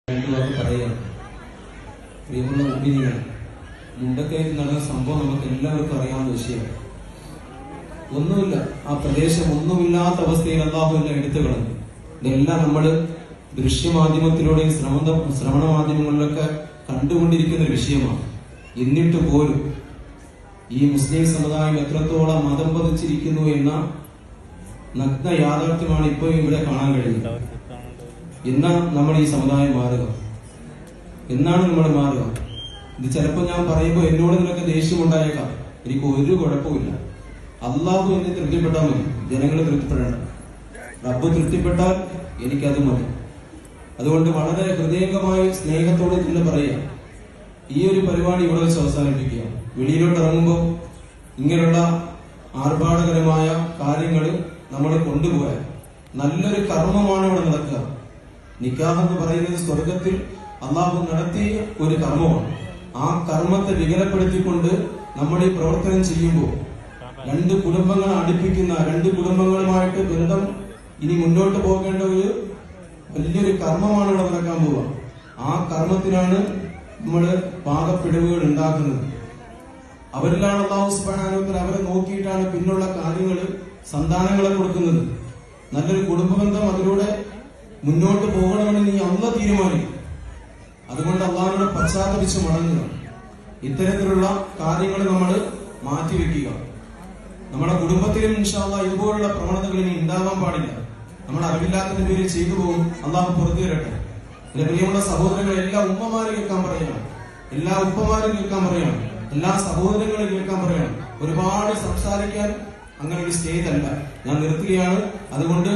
പറയുകയാണ്. പ്രിയമുള്ള മുഅ്മിനീങ്ങൾ, മുണ്ടക്കയിൽ നടന്ന സംഭവം നമുക്ക് എല്ലാവർക്കും അറിയാവുന്ന വിഷയമാണ്. ഒന്നുമില്ല, ആ പ്രദേശം ഒന്നുമില്ലാത്ത അവസ്ഥയിൽ അല്ലാഹു എല്ലാം എടുത്തു കളഞ്ഞു. ഇതെല്ലാം നമ്മൾ ദൃശ്യമാധ്യമത്തിലൂടെയും ശ്രവണ മാധ്യമങ്ങളിലൊക്കെ കണ്ടുകൊണ്ടിരിക്കുന്ന ഒരു വിഷയമാണ്. എന്നിട്ട് പോലും ഈ മുസ്ലിം സമുദായം എത്രത്തോളം മതം പതിച്ചിരിക്കുന്നു എന്ന നഗ്ന യാഥാർത്ഥ്യമാണ് ഇപ്പോൾ ഇവിടെ കാണാൻ കഴിയുന്നത്. എന്നാ നമ്മൾ ഈ സമുദായം മാറുക? എന്നാണ് നമ്മൾ മാറുക? ഇത് ചിലപ്പോൾ ഞാൻ പറയുമ്പോൾ എന്നോട് നിനക്ക് ദേഷ്യമുണ്ടായേക്കാം. എനിക്ക് ഒരു കുഴപ്പമില്ല. അള്ളാഹു എന്നെ തൃപ്തിപ്പെട്ടാൽ മതി, ജനങ്ങൾ തൃപ്തിപ്പെടേണ്ട. റബ്ബ് തൃപ്തിപ്പെട്ടാൽ എനിക്കത് മതി. അതുകൊണ്ട് വളരെ ഹൃദയംഗമായി സ്നേഹത്തോടെ തന്നെ പറയുക, ഈ ഒരു പരിപാടി ഇവിടെ വെച്ച് അവസാനിപ്പിക്കുക. വെളിയിലോട്ട് ഇറങ്ങുമ്പോൾ ഇങ്ങനെയുള്ള ആർഭാടകരമായ കാര്യങ്ങൾ നമ്മൾ കൊണ്ടുപോയാൽ നല്ലൊരു കർമ്മമാണ് ഇവിടെ നടക്കുക. നിക്കാഹ് എന്ന് പറയുന്നത് സ്വർഗത്തിൽ അള്ളാഹു നടത്തിയ ഒരു കർമ്മമാണ്. ആ കർമ്മത്തെ വികലപ്പെടുത്തിക്കൊണ്ട് നമ്മൾ ഈ പ്രവർത്തനം ചെയ്യുമ്പോൾ രണ്ട് കുടുംബങ്ങളെ അടുപ്പിക്കുന്ന, രണ്ട് കുടുംബങ്ങളുമായിട്ട് ബന്ധം ഇനി മുന്നോട്ട് പോകേണ്ട ഒരു വലിയൊരു കർമ്മമാണ് ഇവിടെ നടക്കാൻ പോവുക. ആ കർമ്മത്തിനാണ് നമ്മൾ പാകപ്പിഴവുകൾ ഉണ്ടാക്കുന്നത്. അവരിലാണ് അല്ലാഹു സുബ്ഹാനഹു വ തആല അവരെ നോക്കിയിട്ടാണ് പിന്നുള്ള കാര്യങ്ങൾ സന്താനങ്ങളെ കൊടുക്കുന്നത്. നല്ലൊരു കുടുംബബന്ധം അതിലൂടെ മുന്നോട്ട് പോകണമെന്ന് നീ അല്ലാഹു തീരുമാനിക്കും. അതുകൊണ്ട് അല്ലാഹുവിനോട് പശ്ചാത്തപിച്ച് മടങ്ങുക. ഇത്തരത്തിലുള്ള കാര്യങ്ങൾ നമ്മൾ മാറ്റിവെക്കുക. നമ്മുടെ കുടുംബത്തിലും ഇൻഷാ അല്ലാഹ് ഇതുപോലുള്ള പ്രവണതകൾ ഇനി ഉണ്ടാവാൻ പാടില്ല. നമ്മൾ അറിവില്ലാത്തതിന്റെ പേരിൽ ചെയ്തു പോകും. അല്ലാഹു പുറത്തു തരട്ടെ. എന്റെ പ്രിയമുള്ള സഹോദരങ്ങൾ, എല്ലാ ഉമ്മമാരും കേൾക്കാൻ പറയണം, എല്ലാ ഉപ്പമാരും കേൾക്കാൻ പറയണം, എല്ലാ സഹോദരങ്ങളും കേൾക്കാൻ പറയണം. ഒരുപാട് സംസാരിക്കാൻ അങ്ങനെ ഒരു സ്റ്റേജ് അല്ല. ഞാൻ നിർത്തുകയാണ്. അതുകൊണ്ട്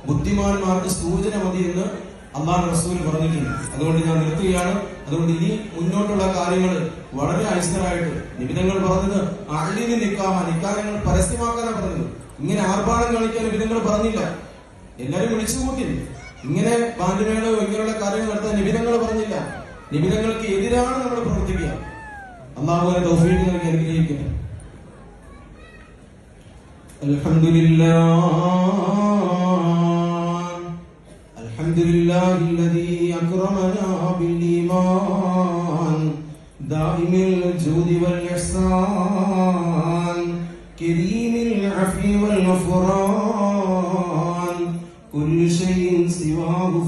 ബുദ്ധിമാന്മാർക്ക് സൂചന മതി എന്ന് അല്ലാഹു റസൂൽ പറഞ്ഞിട്ടുണ്ട്. അതുകൊണ്ട് ഞാൻ നിർത്തുകയാണ്. അതുകൊണ്ട് ഇനി മുന്നോട്ടുള്ള കാര്യങ്ങൾ വളരെ ഐശ്വര്യമായിട്ട് നിബിധങ്ങൾ പറഞ്ഞത് അഹ്ലിന് നിക്കാഹങ്ങൾ പരസ്യമാക്കാനാണ് പറഞ്ഞത്. ഇങ്ങനെ ആർഭാടം കാണിക്കാൻ നിബിധങ്ങൾ പറഞ്ഞില്ല. എല്ലാരും വിളിച്ചു കൂട്ടി. ഇങ്ങനെ ബാൻഡുമേളോ ഇങ്ങനെയുള്ള കാര്യങ്ങൾ നടത്താൻ നിബിധങ്ങൾ പറഞ്ഞില്ല. നിബിധങ്ങൾക്ക് എതിരാണ് നമ്മൾ പ്രവർത്തിക്കുക. അല്ലാഹു തൗഫീഖ് നൽകി അനുഗ്രഹിക്കട്ടെ. അൽഹംദുലില്ലാഹില്ലദീ അക്രമനാ ബിൽ-ഈമാൻ ദാഇമിൽ ജൂദി വൽ ഇഹ്സാൻ കരീമിൽ അഫ്വി വൽ ഗഫ്റാൻ കുല്ലു ശൈഇൻ സിവാഹു